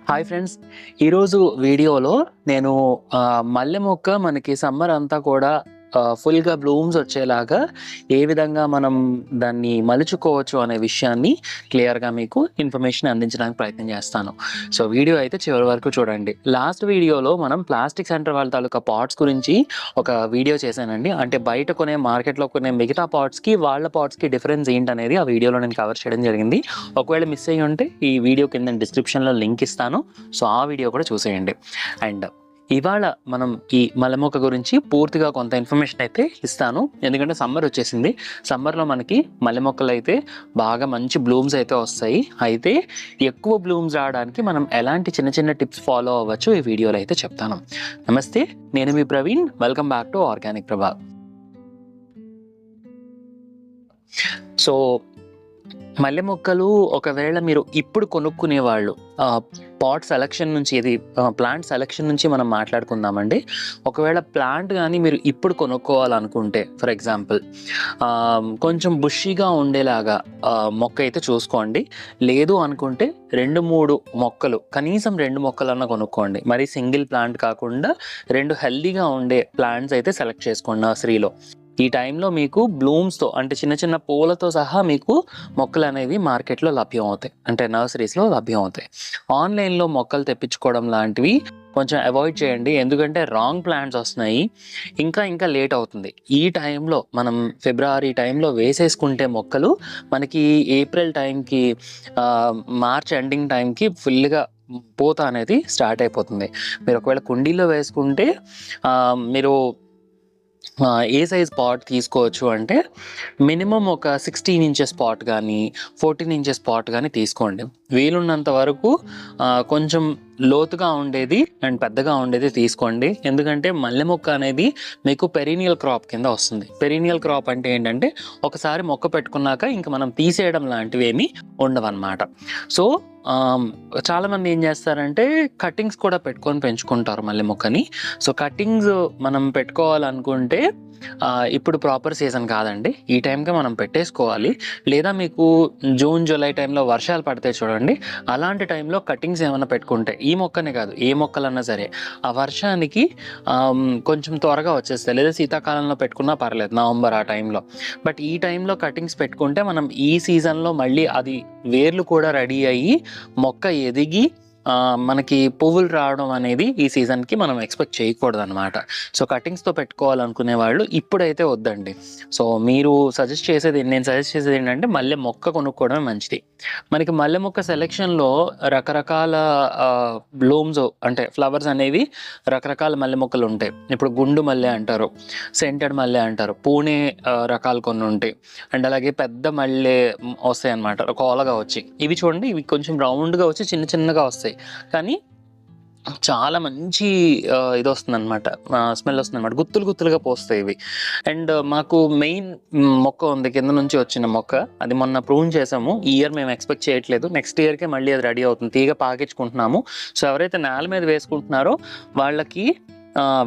Hi friends. ఈరోజు వీడియోలో నేను మల్లె మొక్క మనకి సమ్మర్ అంతా కూడా ఫుల్‌గా బ్లూమ్స్ వచ్చేలాగా ఏ విధంగా మనం దాన్ని మలుచుకోవచ్చు అనే విషయాన్ని క్లియర్‌గా మీకు ఇన్ఫర్మేషన్ అందించడానికి ప్రయత్నం చేస్తాను. సో, వీడియో అయితే చివరి వరకు చూడండి. లాస్ట్ వీడియోలో మనం ప్లాస్టిక్ సెంటర్ వాళ్ళ తాలూకా పాట్స్ గురించి ఒక వీడియో చేశానండి. అంటే బయట కొనే మార్కెట్‌లో కొనే మిగతా పాట్స్‌కి, వాళ్ళ పాట్స్‌కి డిఫరెన్స్ ఏంటనేది ఆ వీడియోలో నేను కవర్ చేయడం జరిగింది. ఒకవేళ మిస్ అయ్యి ఉంటే ఈ వీడియో కింద డిస్క్రిప్షన్‌లో లింక్ ఇస్తాను. సో, ఆ వీడియో కూడా చూసేయండి. అండ్ ఇవాళ మనం ఈ మల్లె మొక్క గురించి పూర్తిగా కొంత ఇన్ఫర్మేషన్ అయితే ఇస్తాను. ఎందుకంటే సమ్మర్ వచ్చేసింది. సమ్మర్‌లో మనకి మల్లె మొక్కలైతే బాగా మంచి బ్లూమ్స్ అయితే వస్తాయి. అయితే ఎక్కువ బ్లూమ్స్ రావడానికి మనం ఎలాంటి చిన్న చిన్న టిప్స్ ఫాలో అవ్వచ్చో ఈ వీడియోలో అయితే చెప్తాను. నమస్తే, నేను మీ Praveen. Welcome back to organic Prabha. So, మల్లె మొక్కలు ఒకవేళ మీరు ఇప్పుడు కొనుక్కునేవాళ్ళు పాట్ సెలక్షన్ నుంచి ప్లాంట్ సెలక్షన్ నుంచి మనం మాట్లాడుకుందామండి. ఒకవేళ ప్లాంట్ కానీ మీరు ఇప్పుడు కొనుక్కోవాలనుకుంటే ఫర్ ఎగ్జాంపుల్ కొంచెం బుషీగా ఉండేలాగా మొక్క అయితే చూసుకోండి. లేదు అనుకుంటే 2-3 మొక్కలు, కనీసం 2 మొక్కలన్నా కొనుక్కోండి. మరి సింగిల్ ప్లాంట్ కాకుండా 2 హెల్దీగా ఉండే ప్లాంట్స్ అయితే సెలెక్ట్ చేసుకోండి నర్సరీలో. ఈ టైంలో మీకు బ్లూమ్స్తో అంటే చిన్న చిన్న పూలతో సహా మీకు మొక్కలు అనేవి మార్కెట్లో లభ్యం అవుతాయి, అంటే నర్సరీస్లో లభ్యం అవుతాయి. ఆన్లైన్లో మొక్కలు తెప్పించుకోవడం లాంటివి కొంచెం అవాయిడ్ చేయండి. ఎందుకంటే రాంగ్ ప్లాంట్స్ వస్తున్నాయి, ఇంకా లేట్ అవుతుంది. ఈ టైంలో మనం ఫిబ్రవరి టైంలో వేసేసుకుంటే మొక్కలు మనకి ఏప్రిల్ టైంకి, మార్చ్ ఎండింగ్ టైంకి ఫుల్గా పూత అనేది స్టార్ట్ అయిపోతుంది. మీరు ఒకవేళ కుండీలో వేసుకుంటే మీరు ఏ సైజ్ పాట్ తీసుకోవచ్చు అంటే మినిమం ఒక 16 ఇంచెస్ పాట్ కానీ 14 ఇంచెస్ పాట్ కానీ తీసుకోండి. వీలున్నంత వరకు కొంచెం లోతుగా ఉండేది అండ్ పెద్దగా ఉండేది తీసుకోండి. ఎందుకంటే మల్లె మొక్క అనేది మీకు పెరీనియల్ క్రాప్ కింద వస్తుంది. పెరీనియల్ క్రాప్ అంటే ఏంటంటే ఒకసారి మొక్క పెట్టుకున్నాక ఇంక మనం తీసేయడం లాంటివి ఏమీ ఉండవన్నమాట. సో, చాలామంది ఏం చేస్తారంటే కటింగ్స్ కూడా పెట్టుకొని పెంచుకుంటారు మల్లె మొక్కని. సో, కటింగ్స్ మనం పెట్టుకోవాలనుకుంటే ఇప్పుడు ప్రాపర్ సీజన్ కాదండి. ఈ టైంకే మనం పెట్టేసుకోవాలి. లేదా మీకు జూన్, జూలై టైంలో వర్షాలు పడతాయి చూడండి, అలాంటి టైంలో కటింగ్స్ ఏమైనా పెట్టుకుంటే, ఈ మొక్కనే కాదు ఏ మొక్కలన్నా సరే, ఆ వర్షానికి కొంచెం త్వరగా వచ్చేస్తాయి. లేదా శీతాకాలంలో పెట్టుకున్నా పర్లేదు, నవంబర్ ఆ టైంలో. బట్ ఈ టైంలో కటింగ్స్ పెట్టుకుంటే మనం ఈ సీజన్లో మళ్ళీ అది వేర్లు కూడా రెడీ అయ్యి మొక్క ఎదిగి మనకి పువ్వులు రావడం అనేది ఈ సీజన్కి మనం ఎక్స్పెక్ట్ చేయకూడదు అనమాట. సో, కటింగ్స్తో పెట్టుకోవాలనుకునే వాళ్ళు ఇప్పుడైతే వద్దండి. సో, నేను సజెస్ట్ చేసేది ఏంటంటే మల్లె మొక్క కొనుక్కోవడమే మంచిది. మనకి మల్లె మొక్క సెలెక్షన్లో రకరకాల బ్లూమ్స్ అంటే ఫ్లవర్స్ అనేవి రకరకాల మల్లె మొక్కలు ఉంటాయి. ఇప్పుడు గుండు మల్లె అంటారు, సెంటెడ్ మల్లె అంటారు, పూణే రకాలు కొన్ని ఉంటాయి. అండ్ అలాగే పెద్ద మల్లె వస్తాయి అన్నమాట, కోలగా వచ్చి. ఇవి చూడండి, ఇవి కొంచెం రౌండ్గా వచ్చి చిన్నగా వస్తాయి. కానీ చాలా మంచి ఇది వస్తుందన్నమాట, స్మెల్ వస్తుందన్నమాట. గుత్తులుగా పోస్తాయి ఇవి. అండ్ మాకు మెయిన్ మొక్క ఉంది, కింద నుంచి వచ్చిన మొక్క. అది మొన్న ప్రూన్ చేసాము. ఈ ఇయర్ మేము ఎక్స్పెక్ట్ చేయట్లేదు, నెక్స్ట్ ఇయర్కే మళ్ళీ అది రెడీ అవుతుంది. తీగ పాకించుకుంటున్నాము. సో, ఎవరైతే నేల మీద వేసుకుంటున్నారో వాళ్ళకి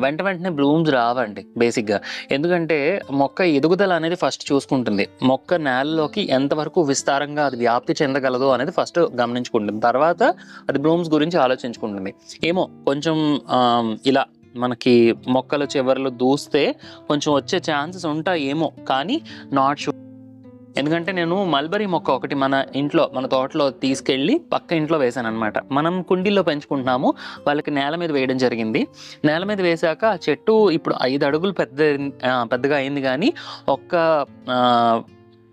వెంటనే బ్లూమ్స్ రావండి బేసిక్గా. ఎందుకంటే మొక్క ఎదుగుదల అనేది ఫస్ట్ చూసుకుంటుంది. మొక్క నేలలోకి ఎంతవరకు విస్తారంగా అది వ్యాప్తి చెందగలదు అనేది ఫస్ట్ గమనించుకుంటుంది. తర్వాత అది బ్లూమ్స్ గురించి ఆలోచించుకుంటుంది. ఏమో కొంచెం ఇలా మనకి మొక్కల చివర్లు దూస్తే కొంచెం వచ్చే ఛాన్సెస్ ఉంటాయేమో, కానీ నాట్ షూర్. ఎందుకంటే నేను మల్బరీ మొక్క ఒకటి మన తోటలో తీసుకెళ్ళి పక్క ఇంట్లో వేసాను అనమాట. మనం కుండీల్లో పెంచుకుంటున్నాము, వాళ్ళకి నేల మీద వేయడం జరిగింది. నేల మీద వేసాక ఆ చెట్టు ఇప్పుడు 5 అడుగులు పెద్దగా అయింది, కానీ ఒక్క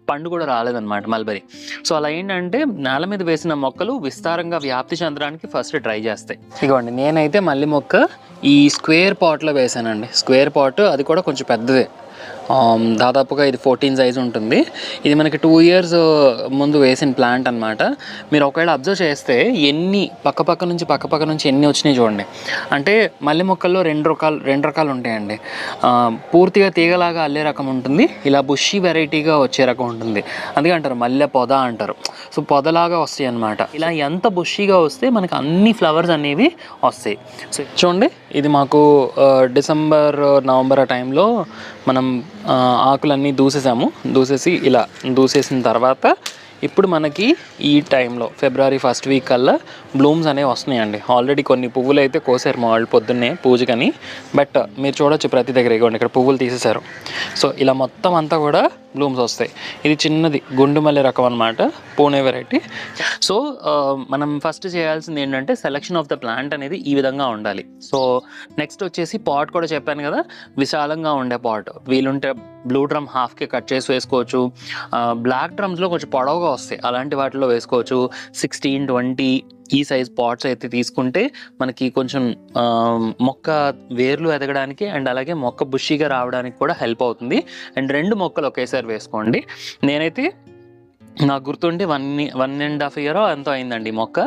పండు కూడా రాలేదన్నమాట మల్బరీ. సో, అలా ఏంటంటే నేల మీద వేసిన మొక్కలు విస్తారంగా వ్యాప్తి చెందడానికి ఫస్ట్ ట్రై చేస్తాయి. ఇదిగోండి, నేనైతే మల్లె మొక్క ఈ స్క్వేర్ పాట్లో వేసానండి. స్క్వేర్ పాట్, అది కూడా కొంచెం పెద్దదే. దాదాపుగా ఇది 14 సైజ్ ఉంటుంది. ఇది మనకి 2 ఇయర్స్ ముందు వేసిన ప్లాంట్ అనమాట. మీరు ఒకవేళ అబ్జర్వ్ చేస్తే ఎన్ని పక్క నుంచి ఎన్ని వచ్చినాయి చూడండి. అంటే మల్లె మొక్కల్లో రెండు రకాలు ఉంటాయండి. పూర్తిగా తీగలాగా అల్లే రకం ఉంటుంది, ఇలా బుషీ వెరైటీగా వచ్చే రకం ఉంటుంది. అందుకే అంటారు మల్లె పొద అంటారు. సో, పొదలాగా వస్తాయి అన్నమాట. ఇలా ఎంత బుషీగా వస్తే మనకి అన్ని ఫ్లవర్స్ అనేవి వస్తాయి. సో, చూడండి, ఇది మాకు డిసెంబర్, నవంబర్ ఆ టైంలో మనం ఆకులన్నీ దూసేసి ఇలా దూసేసిన తర్వాత ఇప్పుడు మనకి ఈ టైంలో ఫిబ్రవరి ఫస్ట్ వీక్ కల్లా బ్లూమ్స్ అనేవి వస్తున్నాయండి. ఆల్రెడీ కొన్ని పువ్వులు అయితే కోసారు మా వాళ్ళు పొద్దున్నే పూజకని. బట్ మీరు చూడొచ్చు ప్రతి దగ్గర ఇవ్వండి, ఇక్కడ పువ్వులు తీసేశారు. సో ఇలా మొత్తం అంతా కూడా బ్లూమ్స్ వస్తాయి. ఇది చిన్నది గుండుమల్లి రకం అనమాట, పూణే వెరైటీ. సో మనం ఫస్ట్ చేయాల్సింది ఏంటంటే సెలెక్షన్ ఆఫ్ ద ప్లాంట్ అనేది ఈ విధంగా ఉండాలి. సో నెక్స్ట్ వచ్చేసి పాట్ కూడా చెప్పాను కదా, విశాలంగా ఉండే పాట్. వీలుంటే బ్లూ డ్రమ్ హాఫ్కి కట్ చేసి వేసుకోవచ్చు. బ్లాక్ డ్రమ్స్లో కొంచెం పొడవుగా వస్తాయి, అలాంటి వాటిలో వేసుకోవచ్చు. 16-20 ఈ సైజ్ పాట్స్ అయితే తీసుకుంటే మనకి కొంచెం మొక్క వేర్లు ఎదగడానికి అండ్ అలాగే మొక్క బుషీగా రావడానికి కూడా హెల్ప్ అవుతుంది. అండ్ 2 మొక్కలు ఒకేసారి వేసుకోండి. నేనైతే నాకు గుర్తుండి 1.5 year ఎంతో అయిందండి మొక్క.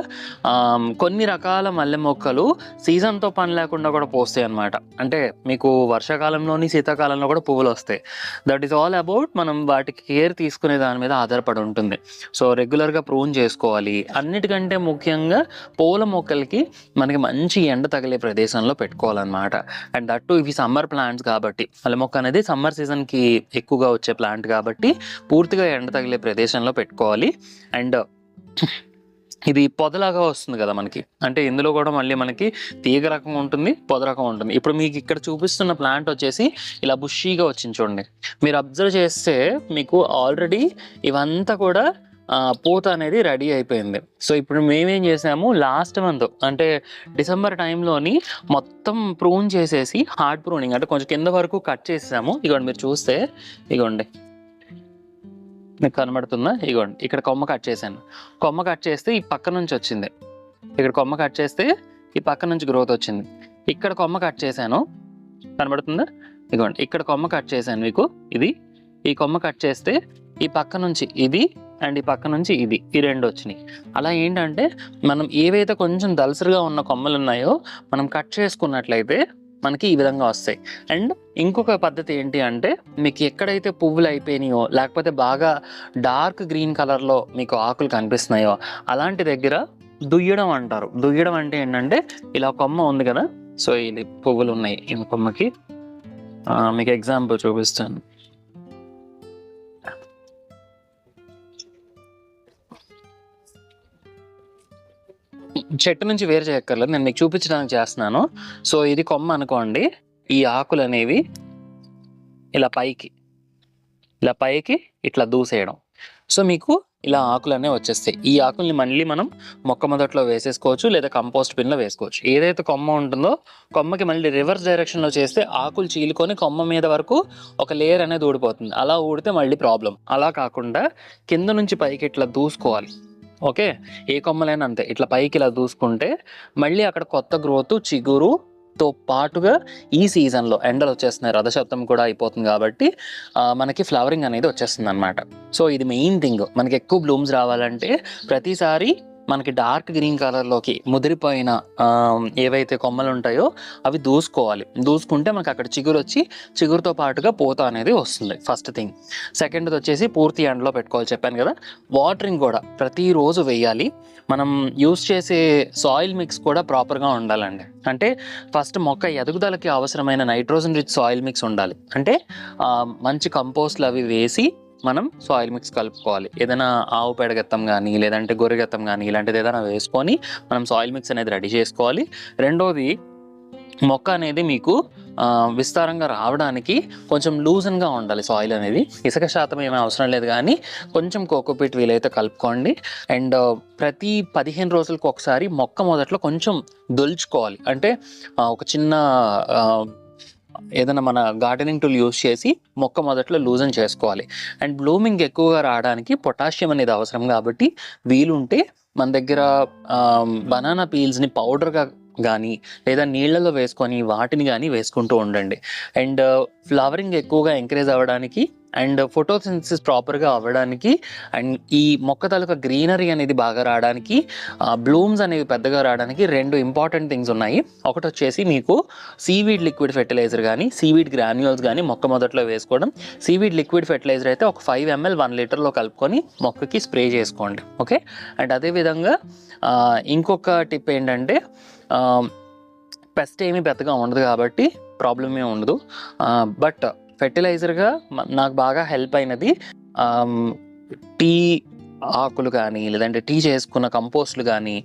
కొన్ని రకాల మల్లె మొక్కలు సీజన్తో పని లేకుండా కూడా పోస్తాయి అన్నమాట. అంటే మీకు వర్షాకాలంలోని శీతాకాలంలో కూడా పువ్వులు వస్తాయి. దట్ ఈస్ ఆల్ అబౌట్ మనం వాటికి కేర్ తీసుకునే దాని మీద ఆధారపడి ఉంటుంది. సో రెగ్యులర్గా ప్రూన్ చేసుకోవాలి. అన్నిటికంటే ముఖ్యంగా పూల మొక్కలకి మనకి మంచి ఎండ తగిలే ప్రదేశంలో పెట్టుకోవాలన్నమాట. అండ్ దట్టు ఇవి సమ్మర్ ప్లాంట్స్ కాబట్టి, మల్లె మొక్క అనేది సమ్మర్ సీజన్కి ఎక్కువగా వచ్చే ప్లాంట్ కాబట్టి పూర్తిగా ఎండ తగిలే ప్రదేశంలో పెట్టుకోవాలి. అండ్ ఇది పొదలాగా వస్తుంది కదా మనకి, అంటే ఇందులో కూడా మళ్ళీ మనకి తీగ రకం ఉంటుంది, పొద రకం ఉంటుంది. ఇప్పుడు మీకు ఇక్కడ చూపిస్తున్న ప్లాంట్ వచ్చేసి ఇలా బుషీగా వచ్చింది చూడండి. మీరు అబ్జర్వ్ చేస్తే మీకు ఆల్రెడీ ఇవంతా కూడా పూత అనేది రెడీ అయిపోయింది. సో ఇప్పుడు మేమేం చేసాము, లాస్ట్ మంత్ అంటే డిసెంబర్ టైంలోని మొత్తం ప్రూన్ చేసేసి హార్డ్ ప్రూనింగ్ అంటే కొంచెం కింద వరకు కట్ చేసాము. ఇగోండి మీరు చూస్తే, ఇగోండి మీకు కనబడుతుందా, ఇగోండి ఇక్కడ కొమ్మ కట్ చేశాను. కొమ్మ కట్ చేస్తే ఈ పక్క నుంచి వచ్చింది, ఇక్కడ కొమ్మ కట్ చేస్తే ఈ పక్క నుంచి గ్రోత్ వచ్చింది. ఇక్కడ కొమ్మ కట్ చేశాను, కనబడుతుందా, ఇగోండి ఇక్కడ కొమ్మ కట్ చేశాను మీకు. ఇది ఈ కొమ్మ కట్ చేస్తే ఈ పక్క నుంచి ఇది అండ్ ఈ పక్క నుంచి ఇది, ఈ 2 వచ్చినాయి. అలా ఏంటంటే మనం ఏవైతే కొంచెం దలసరిగా ఉన్న కొమ్మలు ఉన్నాయో మనం కట్ చేసుకున్నట్లయితే మనకి ఈ విధంగా వస్తాయి. అండ్ ఇంకొక పద్ధతి ఏంటి అంటే, మీకు ఎక్కడైతే పువ్వులు అయిపోయినాయో లేకపోతే బాగా డార్క్ గ్రీన్ కలర్లో మీకు ఆకులు కనిపిస్తున్నాయో అలాంటి దగ్గర దుయ్యడం అంటారు. దుయ్యడం అంటే ఏంటంటే, ఇలా కొమ్మ ఉంది కదా, సో ఇది పువ్వులు ఉన్నాయి ఈ కొమ్మకి. మీకు ఎగ్జాంపుల్ చూపిస్తాను. చెట్టు నుంచి వేరు చేయక్కర్లేదు, నేను మీకు చూపించడానికి చేస్తున్నాను. సో ఇది కొమ్మ అనుకోండి, ఈ ఆకులు అనేవి ఇలా పైకి ఇట్లా దూసేయడం. సో మీకు ఇలా ఆకులు అనేవి వచ్చేస్తాయి. ఈ ఆకుల్ని మళ్ళీ మనం మొక్క మొదట్లో వేసేసుకోవచ్చు, లేదా కంపోస్ట్ బిన్లో వేసుకోవచ్చు. ఏదైతే కొమ్మ ఉంటుందో కొమ్మకి మళ్ళీ రివర్స్ డైరెక్షన్లో చేస్తే ఆకులు చీలుకొని కొమ్మ మీద వరకు ఒక లేయర్ అనేది ఊడిపోతుంది. అలా ఊడితే మళ్ళీ ప్రాబ్లం. అలా కాకుండా కింద నుంచి పైకి ఇట్లా దూసుకోవాలి. ఓకే, ఏ కొమ్మలైనా అంతే, ఇట్లా పైకి ఇలా దూసుకుంటే మళ్ళీ అక్కడ కొత్త గ్రోత్ చిగురుతో పాటుగా ఈ సీజన్లో ఎండలు వచ్చేస్తున్నాయి, రథసప్తం కూడా అయిపోతుంది కాబట్టి మనకి ఫ్లవరింగ్ అనేది వచ్చేస్తుంది అనమాట. సో ఇది మెయిన్ థింగ్. మనకి ఎక్కువ బ్లూమ్స్ రావాలంటే ప్రతిసారి మనకి డార్క్ గ్రీన్ కలర్లోకి ముదిరిపోయిన ఏవైతే కొమ్మలు ఉంటాయో అవి దూసుకోవాలి. దూసుకుంటే మనకి అక్కడ చిగురు వచ్చి చిగురుతో పాటుగా పూత అనేది వస్తుంది, ఫస్ట్ థింగ్. సెకండ్ది వచ్చేసి పూర్తి ఎండలో పెట్టుకోవాలి చెప్పాను కదా. వాటరింగ్ కూడా ప్రతిరోజు వేయాలి. మనం యూస్ చేసే సాయిల్ మిక్స్ కూడా ప్రాపర్గా ఉండాలండి. అంటే ఫస్ట్ మొక్క ఎదుగుదలకి అవసరమైన నైట్రోజన్ రిచ్ సాయిల్ మిక్స్ ఉండాలి. అంటే మంచి కంపోస్ట్లు అవి వేసి మనం సాయిల్ మిక్స్ కలుపుకోవాలి. ఏదైనా ఆవు పేడగత్తం కానీ లేదంటే గొర్రెగత్తం కానీ ఇలాంటిది ఏదైనా వేసుకొని మనం సాయిల్ మిక్స్ అనేది రెడీ చేసుకోవాలి. రెండోది, మొక్క అనేది మీకు విస్తారంగా రావడానికి కొంచెం లూజన్గా ఉండాలి సాయిల్ అనేది. ఇసుక శాతం ఏమీ అవసరం లేదు, కానీ కొంచెం కోకోపీట్ వీలైతే కలుపుకోండి. అండ్ ప్రతి 15 రోజులకు ఒకసారి మొక్క మొదట్లో కొంచెం దొల్చుకోవాలి. అంటే ఒక చిన్న ఏదైనా మన గార్డెనింగ్ టూల్ యూస్ చేసి మొక్క మొదట్లో లూజన్ చేసుకోవాలి. అండ్ బ్లూమింగ్ ఎక్కువగా రావడానికి పొటాషియం అనేది అవసరం కాబట్టి వీలుంటే మన దగ్గర బనానా పీల్స్ని పౌడర్గా కానీ లేదా నీళ్ళలో వేసుకొని వాటిని కానీ వేసుకుంటూ ఉండండి. అండ్ ఫ్లవరింగ్ ఎక్కువగా ఎంకరేజ్ అవ్వడానికి అండ్ ఫోటోసింథసిస్ ప్రాపర్గా అవ్వడానికి అండ్ ఈ మొక్క తాలూకా గ్రీనరీ అనేది బాగా రావడానికి, బ్లూమ్స్ అనేవి పెద్దగా రావడానికి 2 ఇంపార్టెంట్ థింగ్స్ ఉన్నాయి. ఒకటి వచ్చేసి మీకు సీవీడ్ లిక్విడ్ ఫెర్టిలైజర్ కానీ సీవీడ్ గ్రాన్యూల్స్ కానీ మొక్క మొదట్లో వేసుకోవడం. సీవీడ్ లిక్విడ్ ఫెర్టిలైజర్ అయితే ఒక 5 ml 1 లీటర్లో కలుపుకొని మొక్కకి స్ప్రే చేసుకోండి. ఓకే, అండ్ అదేవిధంగా ఇంకొక టిప్ ఏంటంటే, పెస్ట్ ఏమీ పెద్దగా ఉండదు కాబట్టి ప్రాబ్లం ఏమి ఉండదు. బట్ ఫెర్టిలైజర్గా నాకు బాగా హెల్ప్ అయినది టీ ఆకులు కానీ లేదంటే టీ చేసుకున్న కంపోస్ట్లు కానీ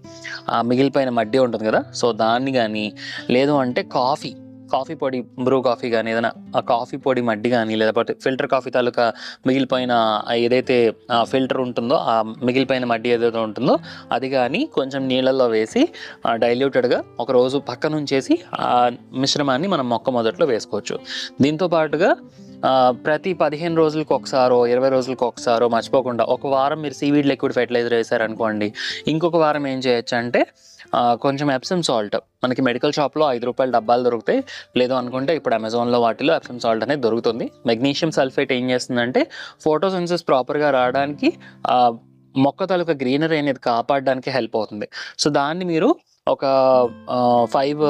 మిగిలిపోయిన మడ్డి ఉంటుంది కదా, సో దాన్ని కానీ, లేదు అంటే కాఫీ పొడి, బ్రూ కాఫీ కానీ ఏదైనా ఆ కాఫీ పొడి మడ్డి కానీ, లేకపోతే ఫిల్టర్ కాఫీ తాలూకా మిగిలిపోయిన ఏదైతే ఫిల్టర్ ఉంటుందో ఆ మిగిలిపోయిన మడ్డి ఏదైతే ఉంటుందో అది కానీ కొంచెం నీళ్ళల్లో వేసి డైల్యూటెడ్గా ఒక రోజు పక్కన ఉంచేసి ఆ మిశ్రమాన్ని మనం మొక్క మొదట్లో వేసుకోవచ్చు. దీంతో పాటుగా ప్రతి 15 రోజులకు ఒకసారో 20 రోజులకు ఒకసారో మర్చిపోకుండా ఒక వారం మీరు సీవీడ్ లిక్విడ్ ఫెర్టిలైజర్ వేసారనుకోండి, ఇంకొక వారం ఏం చేయొచ్చు అంటే కొంచెం ఎప్సమ్ సాల్ట్ మనకి మెడికల్ షాప్లో ₹5 డబ్బాలు దొరుకుతాయి. లేదు అనుకుంటే ఇప్పుడు అమెజాన్లో వాటిలో ఎప్సమ్ సాల్ట్ అనేది దొరుకుతుంది. మెగ్నీషియం సల్ఫేట్ ఏం చేస్తుందంటే ఫోటోసిన్సిస్ ప్రాపర్గా రావడానికి, మొక్క తాలూకా గ్రీనరీ అనేది కాపాడడానికి హెల్ప్ అవుతుంది. సో దాన్ని మీరు ఒక 5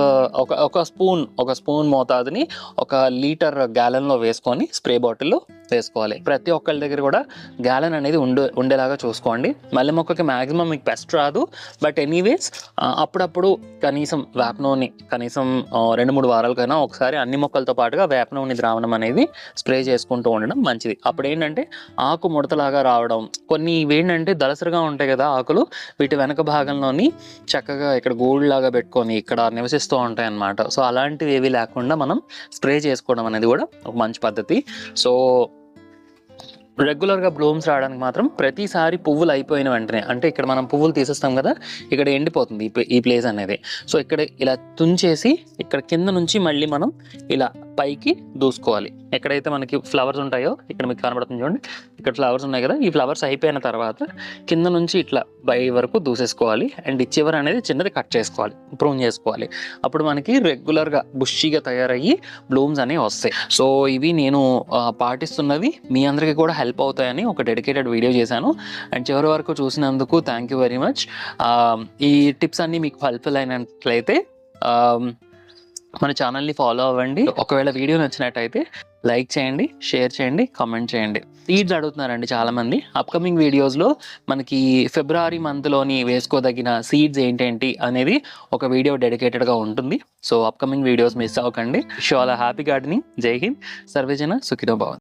ఒక స్పూన్ మోతాదుని 1 లీటర్ గ్యాలన్లో వేసుకొని స్ప్రే బాటిల్లో వేసుకోవాలి. ప్రతి ఒక్కరి దగ్గర కూడా గ్యాలన్ అనేది ఉండేలాగా చూసుకోండి. మల్లె మొక్కకి మ్యాక్సిమం మీకు పెస్ట్ రాదు, బట్ ఎనీవేస్ అప్పుడప్పుడు కనీసం వేప నూనె కనీసం 2-3 వారాలకైనా ఒకసారి అన్ని మొక్కలతో పాటుగా వేప నూనె ద్రావణం అనేది స్ప్రే చేసుకుంటూ ఉండడం మంచిది. అప్పుడు ఏంటంటే ఆకు ముడతలాగా రావడం, కొన్ని ఇవేంటంటే దళసరిగా ఉంటాయి కదా ఆకులు, వీటి వెనక భాగంలోని చక్కగా ఇక్కడ గూడులాగా పెట్టుకొని ఇక్కడ నివసిస్తూ ఉంటాయి అన్నమాట. సో అలాంటివి ఏవి లేకుండా మనం స్ప్రే చేసుకోవడం అనేది కూడా ఒక మంచి పద్ధతి. సో రెగ్యులర్గా బ్లూమ్స్ రావడానికి మాత్రం ప్రతిసారి పువ్వులు అయిపోయిన వెంటనే, అంటే ఇక్కడ మనం పువ్వులు తీసేస్తాం కదా, ఇక్కడ ఎండిపోతుంది ఈ ప్లేస్ అనేది. సో ఇక్కడ ఇలా తుంచేసి ఇక్కడ కింద నుంచి మళ్ళీ మనం ఇలా పైకి దూసుకోవాలి. ఎక్కడైతే మనకి ఫ్లవర్స్ ఉంటాయో ఇక్కడ మీకు కనబడుతుంది చూడండి, ఇక్కడ ఫ్లవర్స్ ఉన్నాయి కదా, ఈ ఫ్లవర్స్ అయిపోయిన తర్వాత కింద నుంచి ఇట్లా పై వరకు దూసేసుకోవాలి. అండ్ ఈ చివర అనేది చిన్నది కట్ చేసుకోవాలి, ప్రూన్ చేసుకోవాలి. అప్పుడు మనకి రెగ్యులర్గా బుషీగా తయారయ్యి బ్లూమ్స్ అనేవి వస్తాయి. సో ఇవి నేను పాటిస్తున్నవి మీ అందరికీ కూడా హెల్ప్ అవుతాయని ఒక డెడికేటెడ్ వీడియో చేశాను. అండ్ చివరి వరకు చూసినందుకు థ్యాంక్ యూ వెరీ మచ్. ఈ టిప్స్ అన్నీ మీకు హెల్ప్ఫుల్ అయినట్లయితే మన ఛానల్ని ఫాలో అవ్వండి. ఒకవేళ వీడియో నచ్చినట్టయితే లైక్ చేయండి, షేర్ చేయండి, కామెంట్ చేయండి. సీడ్స్ అడుగుతున్నారండి చాలామంది. అప్కమింగ్ వీడియోస్లో మనకి ఫిబ్రవరి మంత్లోని వేసుకోదగిన సీడ్స్ ఏంటేంటి అనేది ఒక వీడియో డెడికేటెడ్గా ఉంటుంది. సో అప్కమింగ్ వీడియోస్ మిస్ అవ్వకండి. షో అలా హ్యాపీ గార్డెనింగ్. జై హింద్. సర్వేజన సుఖినో భవంతు.